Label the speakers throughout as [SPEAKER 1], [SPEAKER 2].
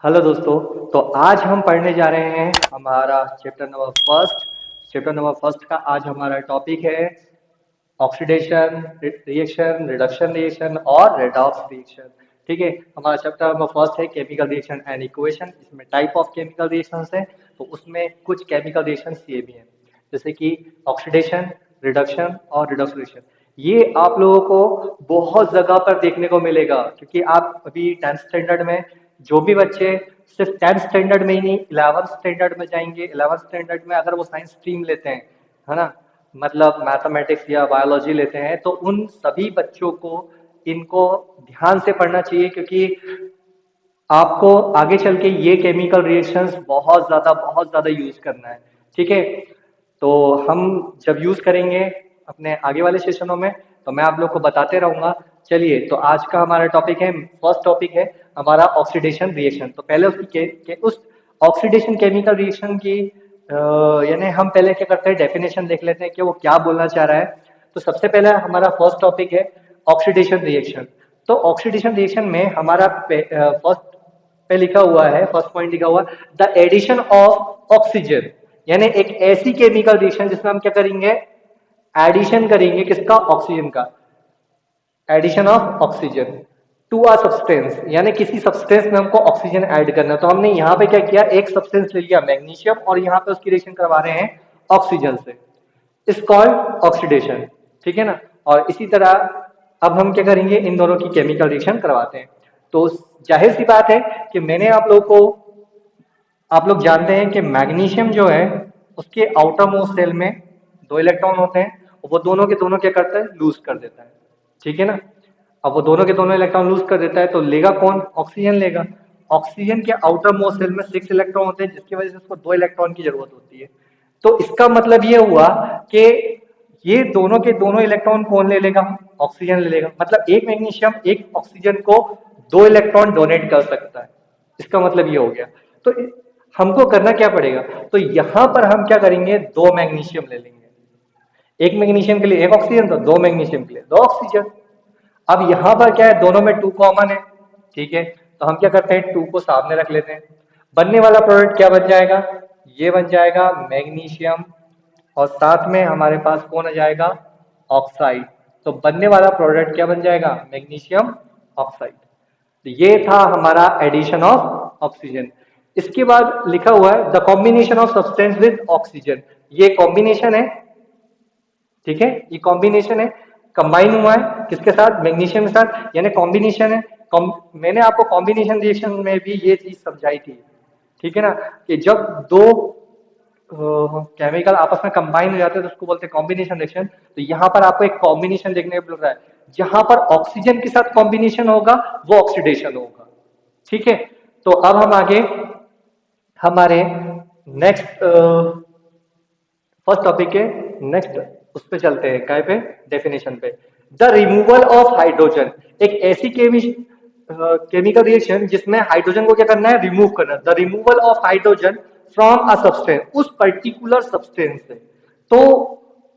[SPEAKER 1] Hello दोस्तों। तो आज हम पढ़ने जा रहे हैं हमारा चैप्टर नंबर फर्स्ट का आज हमारा टॉपिक है ऑक्सीडेशन रिएक्शन, रिडक्शन रिएक्शन और रेडॉक्स रिएक्शन। ठीक है, हमारा चैप्टर नंबर फर्स्ट है केमिकल रिएक्शन एंड इक्वेशन। इसमें टाइप ऑफ केमिकल रिएक्शंस है, तो उसमें कुछ केमिकल रिएक्शंस ये भी हैं जैसे कि ऑक्सीडेशन, रिडक्शन और रिडक्स रिएक्शन। ये आप लोगों को बहुत जगह पर देखने को मिलेगा, क्योंकि आप अभी 10th स्टैंडर्ड में जो भी बच्चे सिर्फ 10th स्टैंडर्ड में ही नहीं 11th स्टैंडर्ड में जाएंगे, 11th स्टैंडर्ड में अगर वो साइंस स्ट्रीम लेते हैं, है ना, मतलब मैथमेटिक्स या बायोलॉजी लेते हैं, तो उन सभी बच्चों को इनको ध्यान से पढ़ना चाहिए, क्योंकि आपको आगे चल के ये केमिकल रिएक्शंस बहुत ज्यादा यूज करना है। ठीक है, तो हम जब यूज करेंगे अपने आगे वाले सेशनों में, तो मैं आप लोग को बताते रहूंगा। चलिए, तो आज का हमारा टॉपिक है, फर्स्ट टॉपिक है हमारा ऑक्सीडेशन रिएक्शन। तो पहले उस ऑक्सीडेशन केमिकल रिएक्शन की यानी हम पहले क्या करते हैं, डेफिनेशन देख लेते हैं कि वो क्या बोलना चाह रहा है। तो सबसे पहले हमारा फर्स्ट टॉपिक है ऑक्सीडेशन रिएक्शन। तो ऑक्सीडेशन रिएक्शन में हमारा फर्स्ट पे लिखा हुआ है, फर्स्ट पॉइंट लिखा हुआ है द एडिशन ऑफ ऑक्सीजन, यानी एक ऐसी केमिकल रिएक्शन जिसमें हम क्या करेंगे, एडिशन करेंगे किसका, ऑक्सीजन का, addition of oxygen to a substance, यानी किसी सब्सटेंस में हमको ऑक्सीजन ऐड करना है। तो हमने यहाँ पे क्या किया, एक सब्सटेंस ले लिया मैग्नीशियम, और यहाँ पे उसकी रिएक्शन करवा रहे हैं ऑक्सीजन से, इस कॉल्ड ऑक्सीडेशन। ठीक है ना। और इसी तरह अब हम क्या करेंगे, इन दोनों की केमिकल रिएक्शन करवाते हैं। तो जाहिर सी बात है कि आप लोग जानते हैं कि मैग्नीशियम जो है उसके आउटर मोस्ट सेल में दो इलेक्ट्रॉन होते हैं, और वो दोनों के दोनों क्या करता है, लूज कर देता है। ठीक है ना। अब वो दोनों के दोनों इलेक्ट्रॉन लूज कर देता है, तो लेगा कौन, ऑक्सीजन लेगा। ऑक्सीजन के आउटर मोस्ट सेल में 6 इलेक्ट्रॉन होते हैं, जिसकी वजह से उसको 2 इलेक्ट्रॉन की जरूरत होती है। तो इसका मतलब ये हुआ कि ये दोनों के दोनों इलेक्ट्रॉन कौन ले लेगा, ऑक्सीजन ले लेगा। मतलब एक मैग्नीशियम एक ऑक्सीजन को 2 इलेक्ट्रॉन डोनेट कर सकता है, इसका मतलब ये हो गया। तो हमको करना क्या पड़ेगा, तो यहां पर हम क्या करेंगे, 2 मैग्नीशियम ले लेंगे। एक मैग्नीशियम के लिए एक ऑक्सीजन, तो 2 मैग्नीशियम के लिए 2 ऑक्सीजन। अब यहां पर क्या है, दोनों में 2 कॉमन है। ठीक है, तो हम क्या करते हैं, 2 को सामने रख लेते हैं। बनने वाला प्रोडक्ट क्या बन जाएगा, ये बन जाएगा मैग्नीशियम, और साथ में हमारे पास कौन आ जाएगा, ऑक्साइड। तो बनने वाला प्रोडक्ट क्या बन जाएगा, मैग्नीशियम ऑक्साइड। तो ये था हमारा एडिशन ऑफ ऑक्सीजन। इसके बाद लिखा हुआ है the combination of substance with oxygen. ये कॉम्बिनेशन है, ठीक है, ये कॉम्बिनेशन है, कंबाइन हुआ है किसके साथ, मैग्नीशियम के साथ, यानी कॉम्बिनेशन है। मैंने आपको कॉम्बिनेशन रिएक्शन में भी ये चीज समझाई थी। ठीक है ना, कि जब दो केमिकल आपस में कंबाइन हो जाते हैं तो उसको बोलते हैं कॉम्बिनेशन रिएक्शन। तो यहाँ पर आपको एक कॉम्बिनेशन देखने को मिल रहा है, जहां पर ऑक्सीजन के साथ कॉम्बिनेशन होगा वो ऑक्सीडेशन होगा। ठीक है, तो अब हम आगे हमारे नेक्स्ट फर्स्ट टॉपिक है, नेक्स्ट उस पे चलते हैं, काय पे, डेफिनेशन पे। द रिमूवल ऑफ हाइड्रोजन, एक ऐसी केमिकल रिएक्शन जिसमें हाइड्रोजन को क्या करना है, रिमूव करना है। The removal of hydrogen from a substance, उस पर्टिकुलर सब्सटेंस से, तो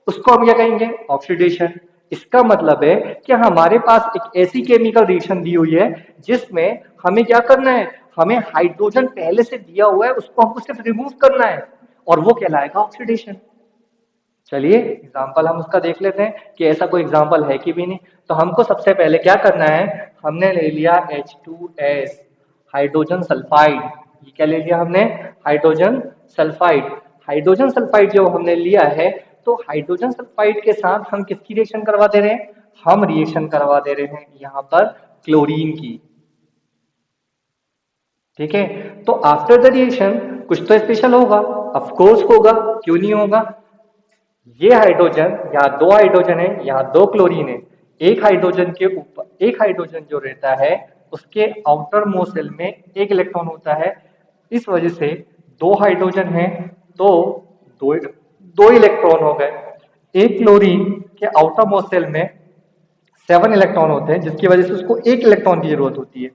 [SPEAKER 1] उसको हम क्या कहेंगे, ऑक्सीडेशन। इसका मतलब है कि हमारे पास एक ऐसी केमिकल रिएक्शन दी हुई है जिसमें हमें क्या करना है, हमें हाइड्रोजन पहले से दिया हुआ है, उसको हमको सिर्फ रिमूव करना है, और वो कहलाएगा ऑक्सीडेशन। चलिए एग्जाम्पल हम उसका देख लेते हैं कि ऐसा कोई एग्जाम्पल है कि भी नहीं। तो हमको सबसे पहले क्या करना है, हमने ले लिया H2S, हाइड्रोजन सल्फाइड। ये क्या ले लिया हमने, हाइड्रोजन सल्फाइड। हाइड्रोजन सल्फाइड जो हमने लिया है, तो हाइड्रोजन सल्फाइड के साथ हम किसकी रिएक्शन करवा दे रहे हैं, हम रिएक्शन करवा दे रहे हैं यहाँ पर क्लोरीन की। ठीक है, तो आफ्टर द रिएक्शन कुछ तो स्पेशल होगा, ऑफ कोर्स होगा, क्यों नहीं होगा। ये हाइड्रोजन, यहाँ 2 हाइड्रोजन है, यहाँ 2 क्लोरीन है। एक हाइड्रोजन के ऊपर, एक हाइड्रोजन जो रहता है उसके आउटर मोस्ट शेल में एक इलेक्ट्रॉन होता है, इस वजह से 2 हाइड्रोजन है, तो दो दो इलेक्ट्रॉन हो गए। एक क्लोरीन के आउटर मोस्ट शेल में 7 इलेक्ट्रॉन होते हैं, जिसकी वजह से उसको एक इलेक्ट्रॉन की जरूरत होती है।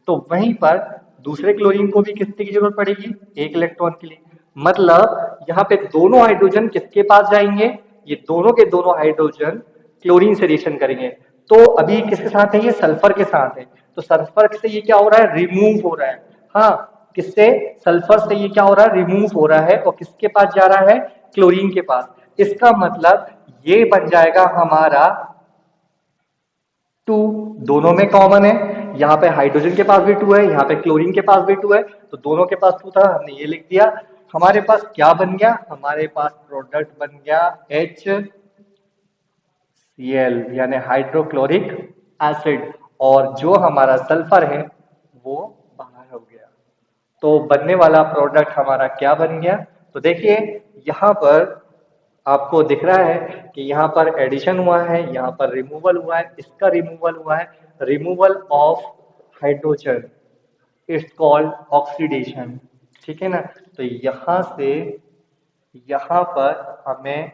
[SPEAKER 1] तो वहीं पर दूसरे क्लोरीन को भी कितने की जरूरत पड़ेगी, एक इलेक्ट्रॉन के लिए। मतलब यहाँ पे दोनों हाइड्रोजन किसके पास जाएंगे, ये दोनों के दोनों हाइड्रोजन क्लोरीन से रिएक्शन करेंगे। तो अभी किसके साथ है, ये सल्फर के साथ है। तो सल्फर से ये क्या हो रहा है, रिमूव हो रहा है। हाँ, किससे? सल्फर से ये क्या हो रहा है? रिमूव हो रहा है और किसके पास जा रहा है? क्लोरीन के पास। इसका मतलब ये बन जाएगा हमारा 2, दोनों में कॉमन है। यहाँ पे हाइड्रोजन के पास भी 2 है, यहाँ पे क्लोरीन के पास भी 2 है, तो दोनों के पास 2 था, हमने ये लिख दिया। हमारे पास क्या बन गया? हमारे पास प्रोडक्ट बन गया HCl यानी हाइड्रोक्लोरिक एसिड, और जो हमारा सल्फर है वो बाहर हो गया। तो बनने वाला प्रोडक्ट हमारा क्या बन गया? तो देखिए यहाँ पर आपको दिख रहा है कि यहाँ पर एडिशन हुआ है, यहाँ पर रिमूवल हुआ है, इसका रिमूवल हुआ है, removal of hydrogen, it's called oxidation. ठीक है ना? तो यहाँ से यहाँ पर हमें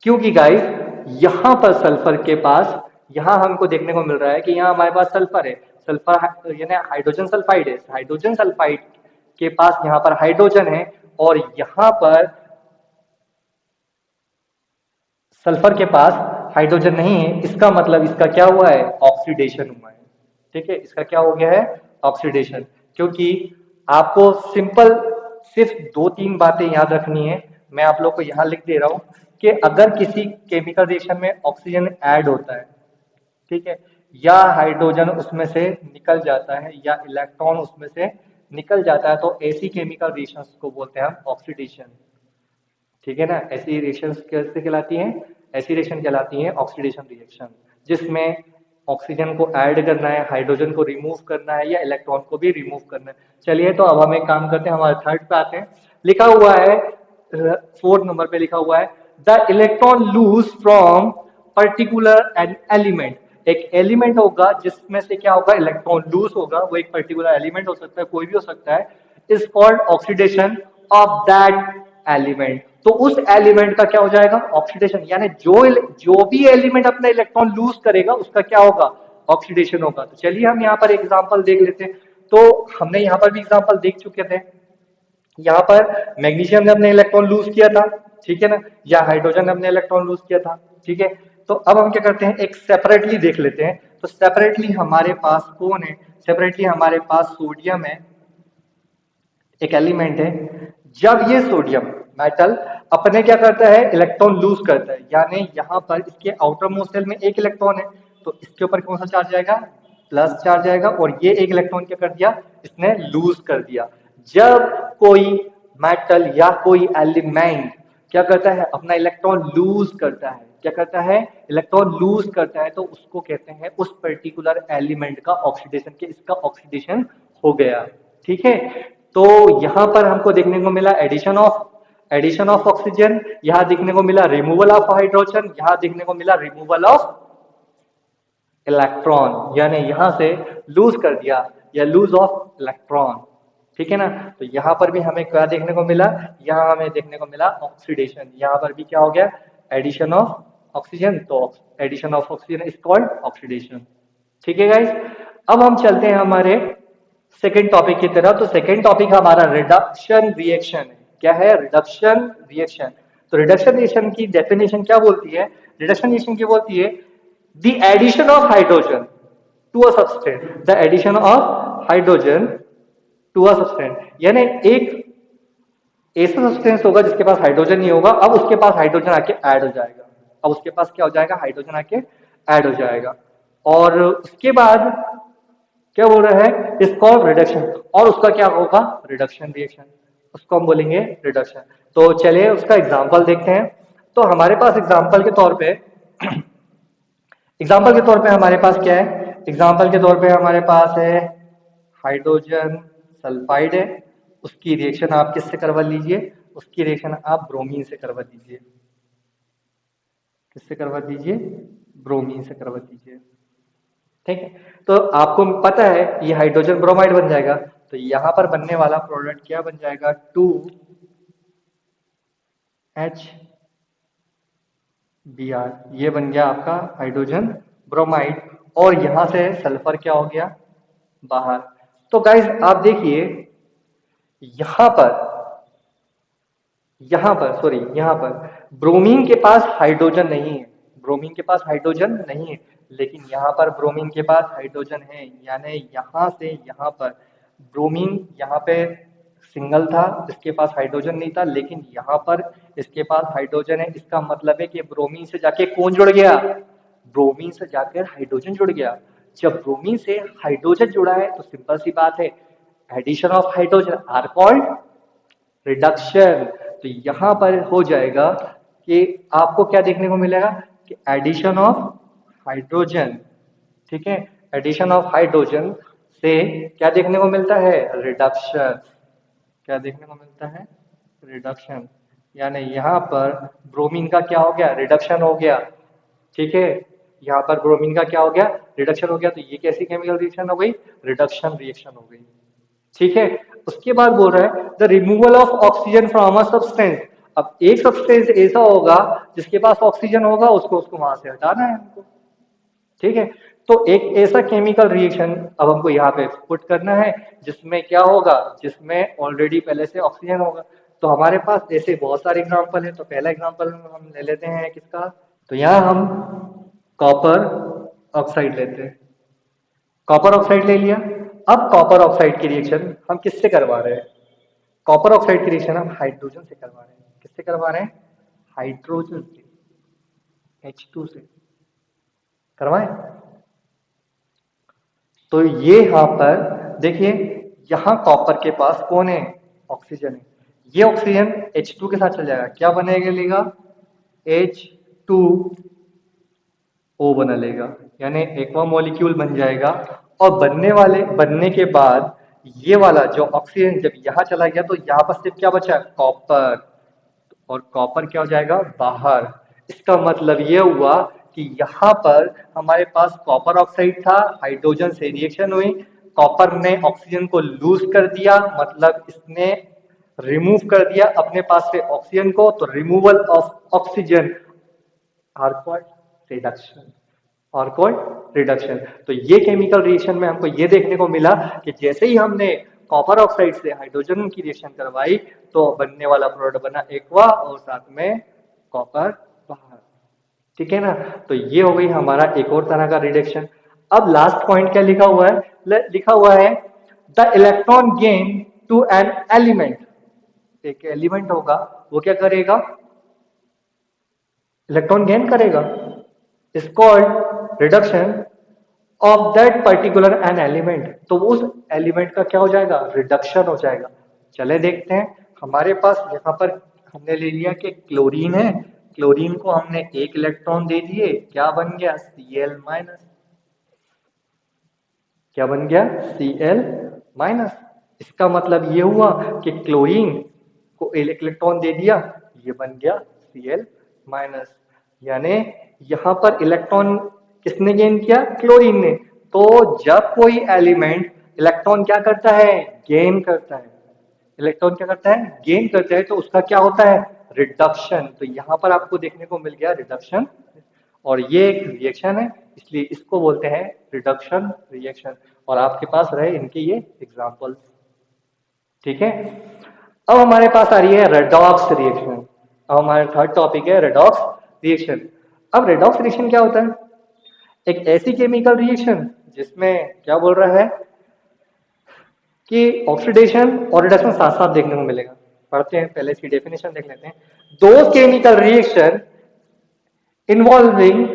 [SPEAKER 1] क्योंकि गाइस यहां पर सल्फर के पास, यहां हमको देखने को मिल रहा है कि यहां हमारे पास सल्फर है, सल्फर यानी हाइड्रोजन सल्फाइड है, हाइड्रोजन सल्फाइड के पास यहां पर हाइड्रोजन है, और यहां पर सल्फर के पास हाइड्रोजन नहीं है। इसका मतलब इसका क्या हुआ है? ऑक्सीडेशन हुआ है। ठीक है, इसका क्या हो गया है? ऑक्सीडेशन। क्योंकि आपको सिंपल सिर्फ 2-3 बातें याद रखनी है, मैं आप लोग को यहां लिख दे रहा हूं कि अगर किसी केमिकल रिएक्शन में ऑक्सीजन ऐड होता है, ठीक है, या हाइड्रोजन उसमें से निकल जाता है या इलेक्ट्रॉन उसमें से निकल जाता है, तो ऐसी केमिकल रिएक्शंस को बोलते हैं हम ऑक्सीडेशन। ठीक है ना? ऐसी रिएक्शंस कैसे कहलाती हैं? ऐसी रिएक्शन कहलाती हैं ऑक्सीडेशन रिएक्शन, जिसमें ऑक्सीजन को ऐड करना है, हाइड्रोजन को रिमूव करना है या इलेक्ट्रॉन को भी रिमूव करना है। चलिए तो अब हम एक काम करते हैं, हमारे थर्ड पे आते हैं। लिखा हुआ है 4th नंबर पे लिखा हुआ है the electron lose from particular an element. एक एलिमेंट होगा जिसमें से क्या होगा? इलेक्ट्रॉन लूज होगा, वो एक पर्टिकुलर एलिमेंट हो सकता है, कोई भी हो सकता है, is called oxidation of that element. तो उस एलिमेंट का क्या हो जाएगा? ऑक्सीडेशन। यानी जो भी एलिमेंट अपना इलेक्ट्रॉन लूज करेगा उसका क्या होगा? ऑक्सीडेशन होगा। तो चलिए हम यहाँ पर एग्जांपल देख लेते हैं। तो हमने यहाँ पर भी एग्जांपल देख चुके थे, यहाँ पर मैग्नीशियम ने अपने इलेक्ट्रॉन लूज किया था, ठीक है ना, या हाइड्रोजन ने अपने इलेक्ट्रॉन लूज किया था। ठीक है, तो अब हम क्या करते हैं, एक सेपरेटली देख लेते हैं। तो सेपरेटली हमारे पास कौन है? सेपरेटली हमारे पास सोडियम है, एक एलिमेंट है। जब ये सोडियम मेटल अपने क्या करता है? इलेक्ट्रॉन लूज करता है, यानी यहाँ पर इसके आउटर मोस्ट शेल में एक इलेक्ट्रॉन है, तो इसके ऊपर कौन सा चार्ज आएगा? प्लस चार्ज आएगा, और ये एक इलेक्ट्रॉन क्या कर दिया? इसने लूज कर दिया। जब कोई मेटल या कोई एलिमेंट क्या करता है? अपना इलेक्ट्रॉन लूज करता है, क्या करता है? इलेक्ट्रॉन लूज करता है, तो उसको कहते हैं उस पर्टिकुलर एलिमेंट का ऑक्सीडेशन, के इसका ऑक्सीडेशन हो गया। ठीक है, तो यहां पर हमको देखने को मिला एडिशन ऑफ ऑक्सीजन, यहां देखने को मिला रिमूवल ऑफ हाइड्रोजन, यहां देखने को मिला रिमूवल ऑफ इलेक्ट्रॉन, यानी यहां से लूज कर दिया या लूज ऑफ इलेक्ट्रॉन। ठीक है ना? तो यहां पर भी हमें क्या देखने को मिला? यहां हमें देखने को मिला ऑक्सीडेशन। यहां पर भी क्या हो गया? एडिशन ऑफ ऑक्सीजन, तो addition of oxygen is called oxidation. ठीक है गाइस, अब हम चलते हैं हमारे सेकेंड टॉपिक की तरफ। तो सेकेंड टॉपिक हमारा रिडक्शन रिएक्शन है। क्या है? Reduction reaction. तो रिडक्शन रिएक्शन की डेफिनेशन क्या बोलती है? रिडक्शन रिएक्शन की बोलती है the addition of hydrogen to a substance, the addition of hydrogen to a substance, यानी एक ऐसा सब्सटेंस होगा जिसके पास हाइड्रोजन नहीं होगा, अब उसके पास हाइड्रोजन आके ऐड हो जाएगा। अब उसके पास क्या हो जाएगा? हाइड्रोजन आके ऐड हो जाएगा, और उसके बाद क्या बोल रहा है? इज कॉल्ड रिडक्शन, और उसका क्या होगा? रिडक्शन रिएक्शन, उसको हम बोलेंगे रिडक्शन। तो चलिए उसका एग्जांपल देखते हैं। तो हमारे पास एग्जाम्पल के तौर पे हमारे पास क्या है? एग्जाम्पल के तौर पे हमारे पास है हाइड्रोजन सल्फाइड है, उसकी रिएक्शन आप किससे करवा लीजिए? उसकी रिएक्शन आप ब्रोमीन से करवा दीजिए। किससे करवा दीजिए? ब्रोमीन से करवा दीजिए। ठीक है, तो आपको पता है ये हाइड्रोजन ब्रोमाइड बन जाएगा, तो यहां पर बनने वाला प्रोडक्ट क्या बन जाएगा? 2HBr, ये बन गया आपका हाइड्रोजन ब्रोमाइड, और यहां से सल्फर क्या हो गया? बाहर। तो गाइज आप देखिए यहां पर यहां पर ब्रोमीन के पास हाइड्रोजन नहीं है, ब्रोमीन के पास हाइड्रोजन नहीं है, लेकिन यहाँ पर ब्रोमीन के पास हाइड्रोजन है, यानी यहाँ से यहाँ पर ब्रोमीन यहाँ पे सिंगल था, इसके पास हाइड्रोजन नहीं था, लेकिन यहाँ पर इसके पास हाइड्रोजन है। इसका मतलब है कि ब्रोमीन से जाके कौन जुड़ गया? ब्रोमीन से जाकर हाइड्रोजन जुड़ गया। जब ब्रोमीन से हाइड्रोजन जुड़ा है तो सिंपल सी बात है, addition of hydrogen are called reduction. तो यहां पर हो जाएगा कि आपको क्या देखने को मिलेगा कि एडिशन ऑफ हाइड्रोजन, ठीक है, एडिशन ऑफ हाइड्रोजन से क्या देखने को मिलता है? रिडक्शन। क्या देखने को मिलता है? रिडक्शन। यानी यहाँ पर ब्रोमीन का क्या हो गया? रिडक्शन हो गया, ठीक है। यहाँ पर ब्रोमीन का क्या हो गया? रिडक्शन हो गया। तो ये कैसी केमिकल रिएक्शन हो गई? रिडक्शन रिएक्शन हो गई, ठीक है। उसके बाद बोल रहा है the removal of oxygen from a substance. अब एक सब्सटेंस ऐसा होगा जिसके पास ऑक्सीजन होगा, उसको वहां से हटाना है हमको, ठीक है। तो एक ऐसा केमिकल रिएक्शन अब हमको यहाँ पे पुट करना है जिसमें क्या होगा? जिसमें ऑलरेडी पहले से ऑक्सीजन होगा। तो हमारे पास ऐसे बहुत सारे एग्जांपल हैं। तो पहला एग्जांपल हम ले लेते हैं किसका? तो यहाँ हम कॉपर ऑक्साइड लेते हैं। कॉपर ऑक्साइड ले लिया। अब कॉपर ऑक्साइड की रिएक्शन हम किससे करवा रहे हैं? कॉपर ऑक्साइड की रिएक्शन हम हाइड्रोजन से करवा रहे हैं। किससे करवा रहे हैं? हाइड्रोजन से, H2 से करवाएं। तो ये यहां पर देखिए, यहां कॉपर के पास कौन है? ऑक्सीजन है। ये ऑक्सीजन H2 के साथ चल जाएगा, क्या बनेगा? H2O बना लेगा, यानी एक्वा मॉलिक्यूल बन जाएगा। और बनने के बाद ये वाला जो ऑक्सीजन जब यहाँ चला गया तो यहाँ पर सिर्फ क्या बचा? कॉपर। और कॉपर क्या हो जाएगा? बाहर। इसका मतलब ये हुआ कि यहाँ पर हमारे पास कॉपर ऑक्साइड था, हाइड्रोजन से रिएक्शन हुई, कॉपर ने ऑक्सीजन को लूज कर दिया, मतलब इसने रिमूव कर दिया अपने पास से ऑक्सीजन को। तो removal of oxygen are called reduction, और कॉल्ड रिडक्शन। तो ये केमिकल रिएक्शन में हमको ये देखने को मिला कि जैसे ही हमने कॉपर ऑक्साइड से हाइड्रोजन की रिएक्शन करवाई तो बनने वाला प्रोडक्ट बना एक्वा और साथ में कॉपर बाहर, ठीक है ना। तो ये हो गई हमारा एक और तरह का रिडक्शन। अब लास्ट पॉइंट क्या लिखा हुआ है? लिखा हुआ है the electron gain to an element. एक एलिमेंट होगा, वो क्या करेगा? इलेक्ट्रॉन गेन करेगा। Is called reduction of that particular an element. तो उस एलिमेंट का क्या हो जाएगा? रिडक्शन हो जाएगा। चले देखते हैं। हमारे पास यहाँ पर हमने ले लिया कि क्लोरीन है, क्लोरीन को हमने एक इलेक्ट्रॉन दे दिए, क्या बन गया? Cl minus. क्या बन गया? Cl minus. इसका मतलब ये हुआ कि क्लोरीन को एक इलेक्ट्रॉन दे दिया, ये बन गया Cl माइनस। यानी यहां पर इलेक्ट्रॉन किसने गेन किया? क्लोरीन ने। तो जब कोई एलिमेंट इलेक्ट्रॉन क्या करता है? गेन करता है। इलेक्ट्रॉन क्या करता है? गेन करता है। तो उसका क्या होता है? रिडक्शन। तो यहां पर आपको देखने को मिल गया रिडक्शन, और ये एक रिएक्शन है, इसलिए इसको बोलते हैं रिडक्शन रिएक्शन। और आपके पास रहे इनके ये एग्जांपल्स, ठीक है। अब हमारे पास आ रही है रेडॉक्स रिएक्शन। अब हमारा थर्ड टॉपिक है रेडॉक्स रिएक्शन। अब रेडॉक्स रिएक्शन क्या होता है? एक ऐसी केमिकल रिएक्शन जिसमें क्या बोल रहा है कि ऑक्सीडेशन और रिडक्शन साथ साथ देखने को मिलेगा। पढ़ते हैं, पहले इसकी डेफिनेशन देख लेते हैं। दो chemical reaction involving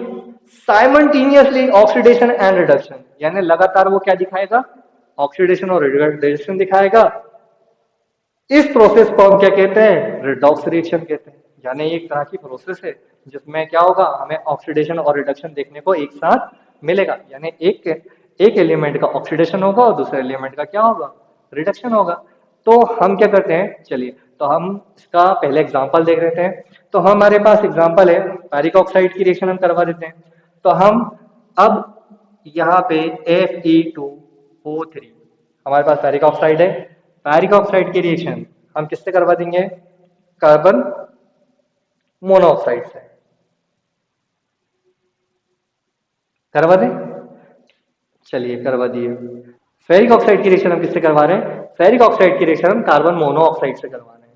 [SPEAKER 1] simultaneously oxidation and reduction, यानी लगातार वो क्या दिखाएगा? ऑक्सीडेशन और रिडक्शन दिखाएगा। इस प्रोसेस को हम क्या कहते हैं? रिडॉक्स रिएक्शन कहते हैं। यानी एक तरह की प्रोसेस है जिसमें क्या होगा? हमें ऑक्सीडेशन और रिडक्शन देखने को एक साथ मिलेगा। यानी एक एलिमेंट का ऑक्सीडेशन होगा और दूसरे एलिमेंट का क्या होगा? रिडक्शन होगा। तो हम क्या करते हैं, चलिए तो हम इसका पहले एग्जांपल देख लेते हैं। तो हमारे पास एग्जांपल है फेरिक ऑक्साइड की रिएक्शन हम करवा देते हैं। तो हम अब यहाँ पे Fe2O3 हमारे पास फेरिक ऑक्साइड है। फेरिक ऑक्साइड की रिएक्शन हम किससे करवा देंगे? कार्बन मोनोऑक्साइड से करवा दें। चलिए करवा दिए। फेरिक ऑक्साइड की रिएक्शन हम किससे करवा रहे हैं? फेरिक ऑक्साइड की रिएक्शन हम कार्बन मोनोऑक्साइड से करवा रहे हैं,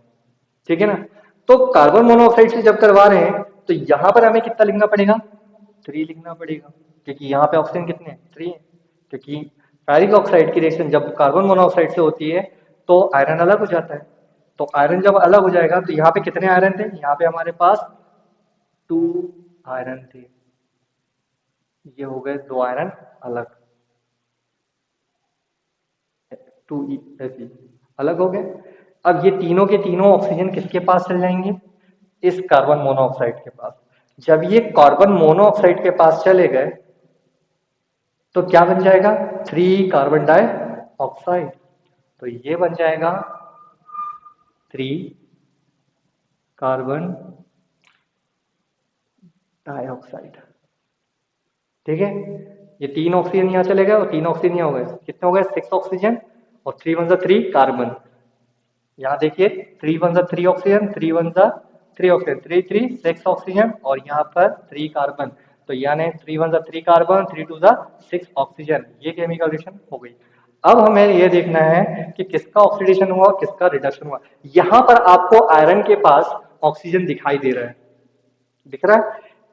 [SPEAKER 1] ठीक है ना। तो कार्बन मोनोऑक्साइड से जब करवा रहे हैं तो यहां पर हमें कितना लिखना पड़ेगा? 3 लिखना पड़ेगा, क्योंकि यहाँ पे ऑक्सीजन कितने हैं, 3 है। क्योंकि फेरिक ऑक्साइड की रिएक्शन जब कार्बन मोनोऑक्साइड से होती है तो आयरन अलग हो जाता है। तो आयरन जब अलग हो जाएगा तो यहाँ पे कितने आयरन थे, यहाँ पे हमारे पास 2 आयरन थे, ये हो गए 2 आयरन अलग, 2 अलग हो गए। अब ये तीनों के तीनों ऑक्सीजन किसके पास चल जाएंगे, इस कार्बन मोनोऑक्साइड के पास। जब ये कार्बन मोनोऑक्साइड के पास चले गए तो क्या बन जाएगा, 3 कार्बन डाइऑक्साइड। तो ये बन जाएगा 3 कार्बन डाइऑक्साइड। ठीक है, ये 3 ऑक्सीजन यहाँ चले गए और 3 ऑक्सीजन यहाँ हो गए, कितने हो गए, 6 ऑक्सीजन और 3 वन 3 कार्बन। यहाँ देखिए 3 one 3 oxygen, 3 one 3 oxygen, 3 3 6 oxygen और यहाँ पर 3 कार्बन। तो यानी 3 वन 3 कार्बन, 3 टू 6 ऑक्सीजन, ये केमिकल रिएक्शन हो गई। अब हमें ये देखना है कि किसका ऑक्सीडेशन हुआ और किसका रिडक्शन हुआ। यहाँ पर आपको आयरन के पास ऑक्सीजन दिखाई दे रहा है, दिख रहा है।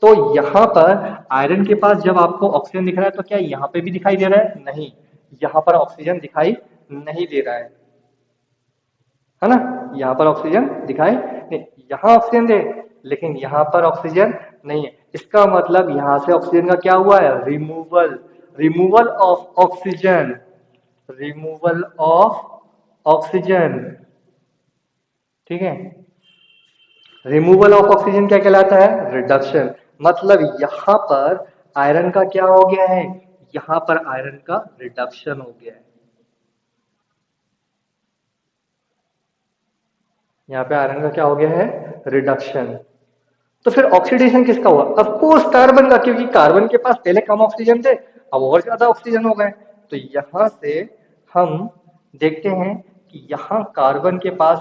[SPEAKER 1] तो यहाँ पर आयरन के पास जब आपको ऑक्सीजन दिख रहा है तो क्या यहाँ पे भी दिखाई दे रहा है, नहीं, यहाँ पर ऑक्सीजन दिखाई नहीं दे रहा है ना, यहाँ पर ऑक्सीजन दिखाई नहीं, यहाँ ऑक्सीजन दे लेकिन यहाँ पर ऑक्सीजन नहीं है। इसका मतलब यहाँ से ऑक्सीजन का क्या हुआ है, removal, removal of oxygen, removal of oxygen. ठीक है, रिमूवल ऑफ ऑक्सीजन क्या कहलाता है, रिडक्शन। मतलब यहां पर आयरन का क्या हो गया है, यहां पर आयरन का रिडक्शन हो गया है, यहाँ पे आयरन का क्या हो गया है, रिडक्शन। तो फिर ऑक्सीडेशन किसका हुआ, ऑफ कोर्स कार्बन का, क्योंकि कार्बन के पास पहले कम ऑक्सीजन थे अब और ज्यादा ऑक्सीजन हो गए। तो यहां से हम देखते हैं कि यहाँ कार्बन के पास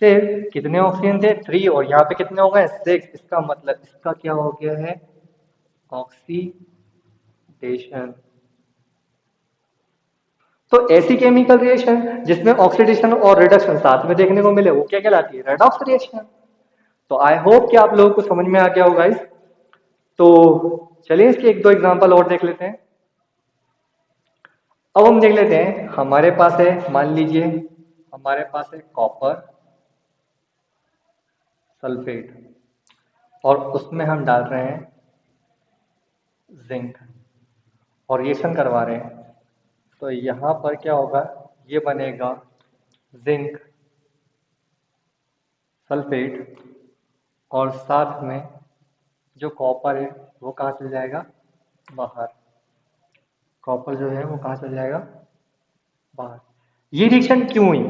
[SPEAKER 1] सिर्फ कितने ऑक्सीजन थे, 3 और यहाँ पे कितने हो गए, 6। इसका मतलब इसका क्या हो गया है, ऑक्सीडेशन। तो ऐसी केमिकल रिएक्शन जिसमें ऑक्सीडेशन और रिडक्शन साथ में देखने को मिले वो क्या कहलाती है, रेडॉक्स रिएक्शन। तो आई होप कि आप लोगों को समझ में आ गया होगा गाइस। तो चलिए इसके एक दो एग्जांपल और देख लेते हैं। अब हम देख लेते हैं, हमारे पास है, मान लीजिए हमारे पास है कॉपर सल्फेट और उसमें हम डाल रहे हैं जिंक और रिएक्शन करवा रहे हैं। तो यहां पर क्या होगा, ये बनेगा जिंक सल्फेट और साथ में जो कॉपर है वो कहाँ चल जाएगा, बाहर। कॉपर जो है वो कहाँ चल जाएगा, बाहर। ये रिएक्शन क्यों हुई,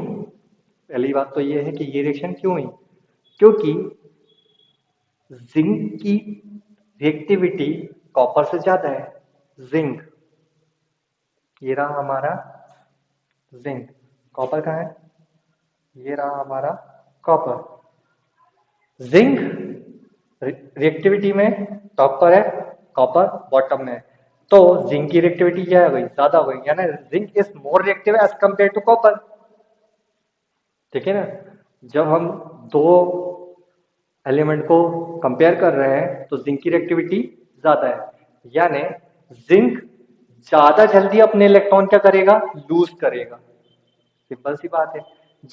[SPEAKER 1] पहली बात तो ये है कि ये रिएक्शन क्यों हुई, क्योंकि जिंक की रिएक्टिविटी कॉपर से ज्यादा है। जिंक, ये रहा हमारा जिंक, कॉपर कहाँ है, ये रहा हमारा कॉपर। जिंक रिएक्टिविटी में टॉप पर है, कॉपर बॉटम में है। तो जिंक की रिएक्टिविटी क्या है, ज्यादा हो गई, यानी zinc is more reactive as compare to copper. ठीक है ना, जब हम दो एलिमेंट को कंपेयर कर रहे हैं तो जिंक की रिएक्टिविटी ज्यादा है, यानी जिंक ज्यादा जल्दी अपने इलेक्ट्रॉन क्या करेगा, लूज करेगा। सिंपल सी बात है,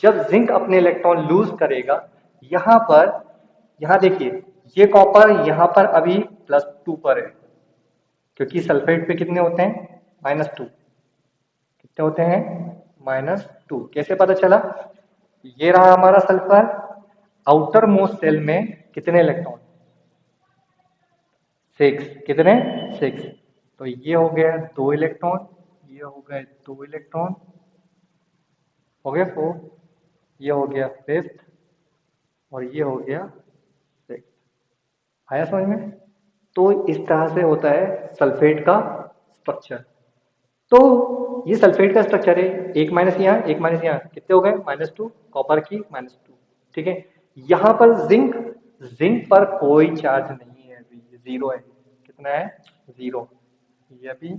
[SPEAKER 1] जब जिंक अपने इलेक्ट्रॉन लूज करेगा, यहां पर, यहां देखिए ये कॉपर यहां पर अभी +2 पर है, क्योंकि सल्फेट पे कितने होते हैं, -2। कितने होते हैं, -2। कैसे पता चला, ये रहा हमारा सल्फर, आउटर मोस्ट सेल में कितने इलेक्ट्रॉन, 6। कितने, 6। तो ये हो गया 2 इलेक्ट्रॉन, ये हो गए 2 इलेक्ट्रॉन, हो गया 4, ये हो गया 5th और ये हो गया 6th। आया समझ में। तो इस तरह से होता है सल्फेट का स्ट्रक्चर। तो ये सल्फेट का स्ट्रक्चर है, एक माइनस यहाँ एक माइनस यहाँ, कितने हो गए, -2, कॉपर की -2। ठीक है, यहाँ पर जिंक, जिंक पर कोई चार्ज नहीं है, अभी 0 है। कितना है, 0। ये भी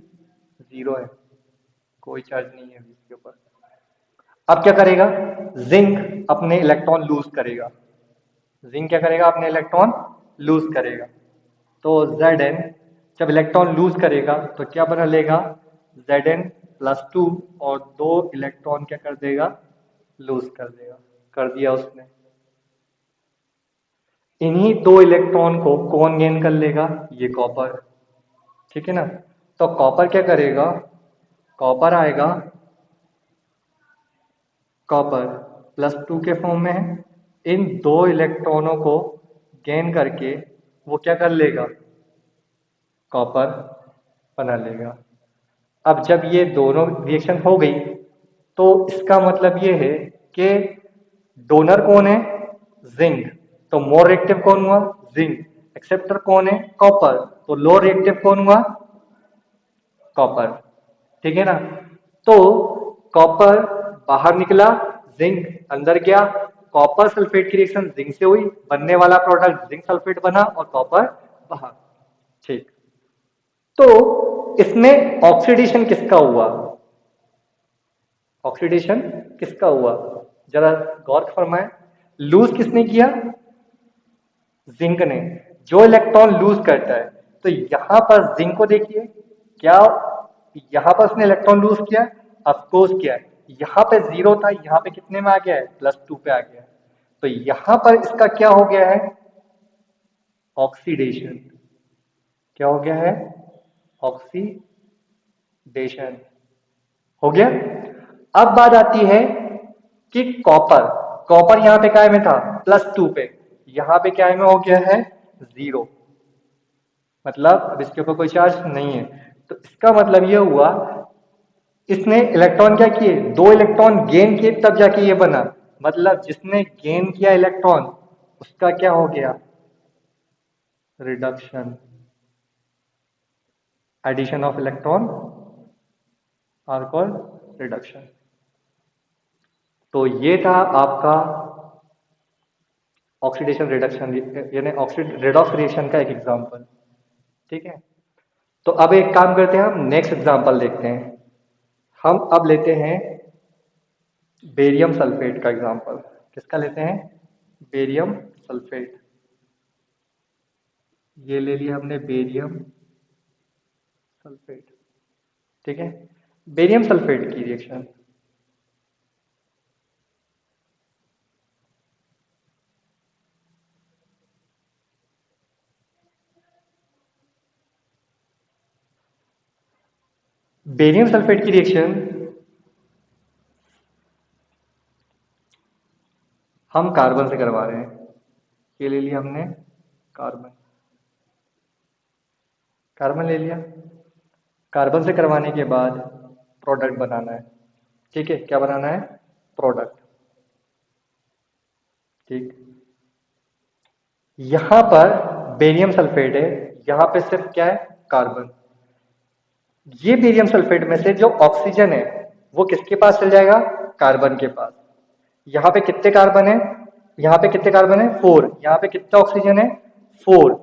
[SPEAKER 1] 0 है, कोई चार्ज नहीं है अभी इसके ऊपर। अब क्या करेगा, जिंक अपने इलेक्ट्रॉन लूज करेगा, जिंक क्या करेगा, अपने इलेक्ट्रॉन लूज करेगा। तो Zn जब इलेक्ट्रॉन लूज करेगा तो क्या बना लेगा, Zn+2, और 2 इलेक्ट्रॉन क्या कर देगा, लूज कर देगा, कर दिया उसने। इन्हीं 2 इलेक्ट्रॉन को कौन गेन कर लेगा, ये कॉपर, ठीक है ना। तो कॉपर क्या करेगा, कॉपर आएगा, कॉपर +2 के फॉर्म में है, इन 2 इलेक्ट्रॉनों को गेन करके वो क्या कर लेगा, कॉपर बना लेगा। अब जब ये दोनों रिएक्शन हो गई तो इसका मतलब ये है कि डोनर कौन है, जिंक, तो मोर रिएक्टिव कौन हुआ, जिंक। एक्सेप्टर कौन है, कॉपर, तो लो रिएक्टिव कौन हुआ, कॉपर, ठीक है ना। तो कॉपर बाहर निकला, जिंक अंदर गया, कॉपर सल्फेट की रिएक्शन जिंक से हुई, बनने वाला प्रोडक्ट जिंक सल्फेट बना और कॉपर बाहर, ठीक। तो इसमें ऑक्सीडेशन किसका हुआ, ऑक्सीडेशन किसका हुआ, जरा गौर फरमाएं। लूज किसने किया, जिंक ने। जो इलेक्ट्रॉन लूज करता है, तो यहां पर जिंक को देखिए, क्या यहां पर उसने इलेक्ट्रॉन लूज किया, अफकोर्स किया है। यहां पे 0 था, यहां पे कितने में आ गया है, +2 पे आ गया है। तो यहां पर इसका क्या हो गया है, ऑक्सीडेशन, क्या हो गया है, ऑक्सीडेशन हो गया। अब बात आती है कि कॉपर, कॉपर यहां पे काय में था, +2 पे, यहां पे क्या में हो गया है, 0, मतलब अब इसके ऊपर कोई चार्ज नहीं है। तो इसका मतलब यह हुआ, इसने इलेक्ट्रॉन क्या किए, 2 इलेक्ट्रॉन गेन किए तब जाके ये बना, मतलब जिसने गेन किया इलेक्ट्रॉन उसका क्या हो गया, reduction, addition of electron are called reduction. तो ये था आपका ऑक्सीडेशन रिडक्शन, यानी रेडॉक्स रिएक्शन का एक एग्जांपल, ठीक है। तो अब एक काम करते हैं, हम नेक्स्ट एग्जांपल देखते हैं। हम अब लेते हैं बेरियम सल्फेट का एग्जांपल। किसका लेते हैं, बेरियम सल्फेट। ये ले लिया हमने बेरियम सल्फेट, ठीक है। बेरियम सल्फेट की रिएक्शन, बेरियम सल्फेट की रिएक्शन हम कार्बन से करवा रहे हैं। ये ले लिया हमने कार्बन, कार्बन ले लिया। कार्बन से करवाने के बाद प्रोडक्ट बनाना है, ठीक है। क्या बनाना है, प्रोडक्ट, ठीक। यहां पर बेरियम सल्फेट है, यहां पे सिर्फ क्या है, कार्बन। ये बेरियम सल्फेट में से जो ऑक्सीजन है वो किसके पास चल जाएगा, कार्बन के पास। यहां पे कितने कार्बन है, यहां पे कितने कार्बन है, 4, यहां पे कितना ऑक्सीजन है, 4।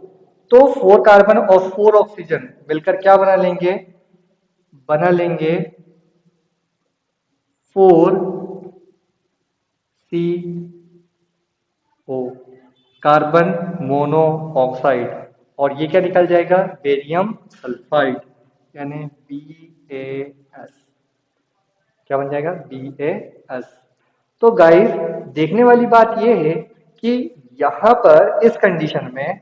[SPEAKER 1] तो 4 कार्बन और 4 ऑक्सीजन मिलकर क्या बना लेंगे, बना लेंगे 4CO, कार्बन मोनो ऑक्साइड। और ये क्या निकल जाएगा, बेरियम सल्फाइड, यानी BaS। क्या बन जाएगा, BaS। तो गाइस देखने वाली बात यह है कि यहां पर इस कंडीशन में,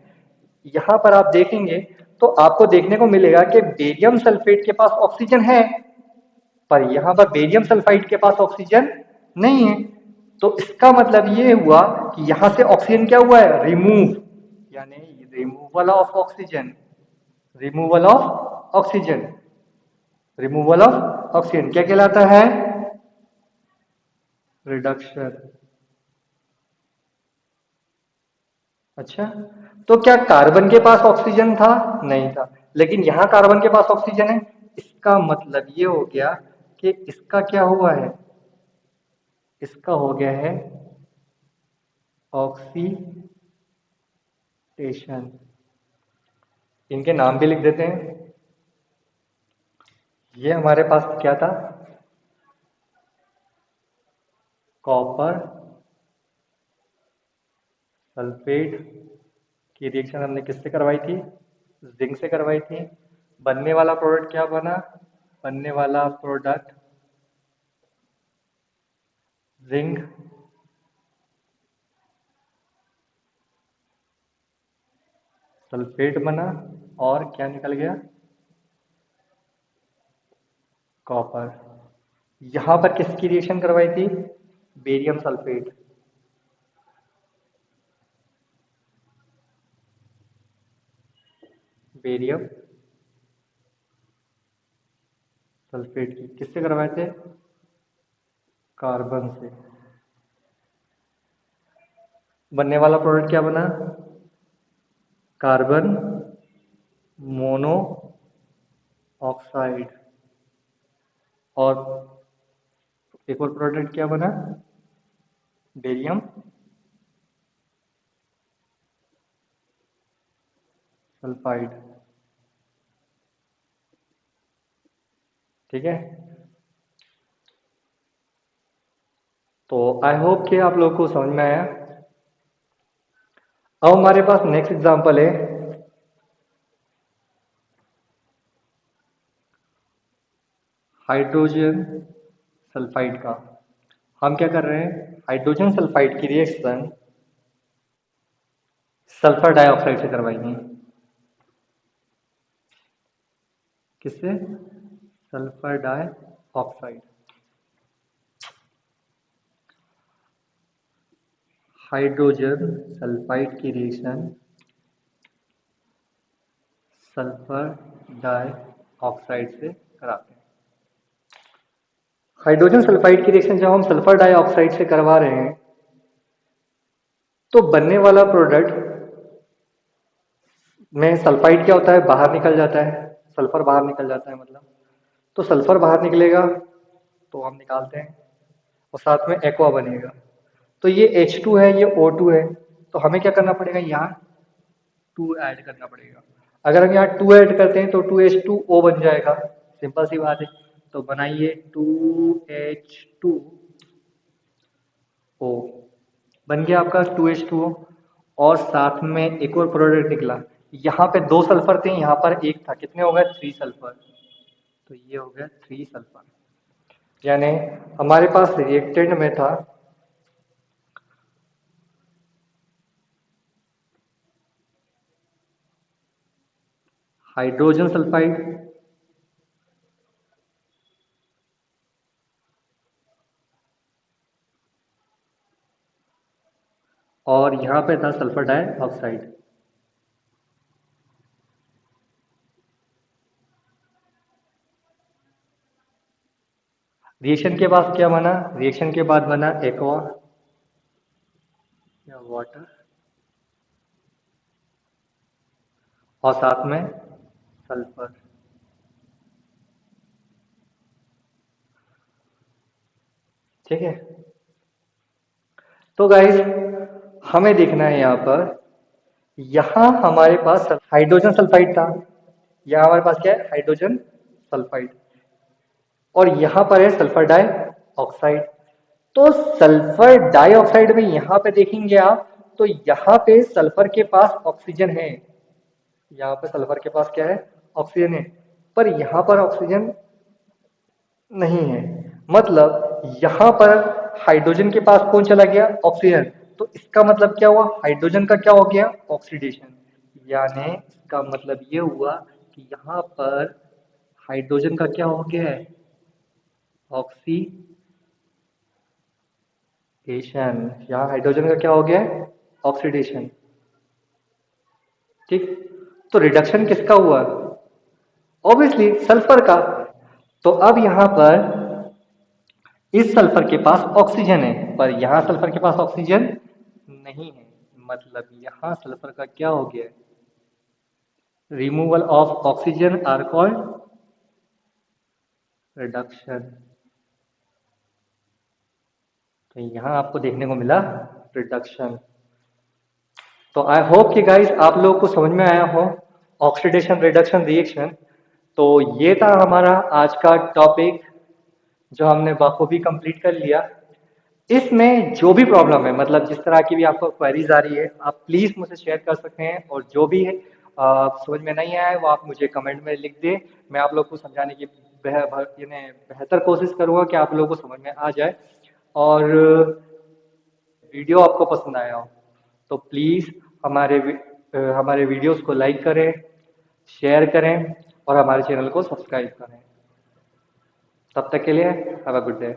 [SPEAKER 1] यहां पर आप देखेंगे तो आपको देखने को मिलेगा कि बेरियम सल्फेट के पास ऑक्सीजन है, पर यहां पर बेरियम सल्फाइड के पास ऑक्सीजन नहीं है। तो इसका मतलब ये हुआ कि यहां से ऑक्सीजन क्या हुआ है, रिमूव, यानी removal of oxygen, removal of oxygen, removal of oxygen क्या कहलाता है, रिडक्शन। अच्छा, तो क्या कार्बन के पास ऑक्सीजन था, नहीं था, लेकिन यहां कार्बन के पास ऑक्सीजन है। इसका मतलब ये हो गया कि इसका क्या हुआ है, इसका हो गया है ऑक्सीडेशन। इनके नाम भी लिख देते हैं। ये हमारे पास क्या था, कॉपर सल्फेट की रिएक्शन हमने किससे करवाई थी, जिंक से करवाई थी। बनने वाला प्रोडक्ट क्या बना? बनने वाला प्रोडक्ट जिंक सल्फेट बना, और क्या निकल गया? कॉपर। यहां पर किसकी रिएक्शन करवाई थी? Barium sulphate. बेरियम सल्फेट की किससे करवाए थे? कार्बन से। बनने वाला प्रोडक्ट क्या बना? Carbon mono oxide. और एक और प्रोडक्ट क्या बना? Barium sulphide. ठीक है, तो आई होप कि आप लोगों को समझ में आया। अब हमारे पास नेक्स्ट एग्जांपल है हाइड्रोजन सल्फाइड का। हम क्या कर रहे हैं? हाइड्रोजन सल्फाइड की रिएक्शन सल्फर डाइऑक्साइड से करवाएंगे। किससे? Sulphur dioxide. हाइड्रोजन सल्फाइड की रिएक्शन सल्फर डाइऑक्साइड से कराते हैं। हाइड्रोजन सल्फाइड की रिएक्शन जब हम सल्फर डाइऑक्साइड से करवा रहे हैं तो बनने वाला प्रोडक्ट में सल्फाइड क्या होता है? बाहर निकल जाता है, सल्फर बाहर निकल जाता है मतलब। तो सल्फर बाहर निकलेगा तो हम निकालते हैं, और साथ में एक्वा बनेगा। तो ये H2 है, ये O2 है, तो हमें क्या करना पड़ेगा? यहाँ 2 ऐड करना पड़ेगा। अगर हम यहाँ 2 ऐड करते हैं तो 2H2O बन जाएगा, सिंपल सी बात है। तो बनाइए 2H2O, बन गया आपका 2H2O। और साथ में एक और प्रोडक्ट निकला। यहाँ पे 2 सल्फर थे, यहाँ पर एक था, कितने हो गए? 3 सल्फर। तो ये हो गया 3 सल्फर। यानी हमारे पास रिएक्टेंट में था हाइड्रोजन सल्फाइड, और यहाँ पे था सल्फर डाइऑक्साइड। रिएक्शन के बाद क्या बना? रिएक्शन के बाद बना एक्वा या वाटर, और साथ में सल्फर। ठीक है, तो गाइस हमें देखना है यहाँ पर, यहाँ हमारे पास हाइड्रोजन सल्फाइड था, यहाँ हमारे पास क्या है? हाइड्रोजन सल्फाइड, और यहाँ पर है सल्फर डाइऑक्साइड। तो सल्फर डाइऑक्साइड में यहाँ पे देखेंगे आप, तो यहाँ पे सल्फर के पास ऑक्सीजन है, यहाँ पे सल्फर के पास क्या है? ऑक्सीजन है। पर यहाँ पर ऑक्सीजन नहीं है, मतलब यहाँ पर हाइड्रोजन के पास कौन चला गया? ऑक्सीजन। तो इसका मतलब क्या हुआ? हाइड्रोजन का क्या हो गया? ऑक्सीडेशन। यानी इसका मतलब ये हुआ कि यहाँ पर हाइड्रोजन का क्या हो गया है? ऑक्सीडेशन। यहाँ हाइड्रोजन का क्या हो गया है? ऑक्सीडेशन। ठीक, तो रिडक्शन किसका हुआ? ऑब्वियसली सल्फर का। तो अब यहाँ पर इस सल्फर के पास ऑक्सीजन है, पर यहाँ सल्फर के पास ऑक्सीजन नहीं है, मतलब यहाँ सल्फर का क्या हो गया? Removal of oxygen are called reduction. तो यहाँ आपको देखने को मिला रिडक्शन। तो आई होप कि गाइस आप लोगों को समझ में आया हो ऑक्सीडेशन रिडक्शन रिएक्शन। तो ये था हमारा आज का टॉपिक जो हमने बखूबी कंप्लीट कर लिया। इसमें जो भी प्रॉब्लम है, मतलब जिस तरह की भी आपको क्वेरीज आ रही है, आप प्लीज मुझसे शेयर कर सकते हैं, और जो भी है समझ में नहीं आया है वो आप मुझे कमेंट में लिख दें। मैं आप लोग को समझाने की यानी बेहतर कोशिश करूँगा कि आप लोगों को समझ में आ जाए। और वीडियो आपको पसंद आया हो तो प्लीज़ हमारे वीडियोस को लाइक करें, शेयर करें और हमारे चैनल को सब्सक्राइब करें। तब तक के लिए हैव अ गुड डे।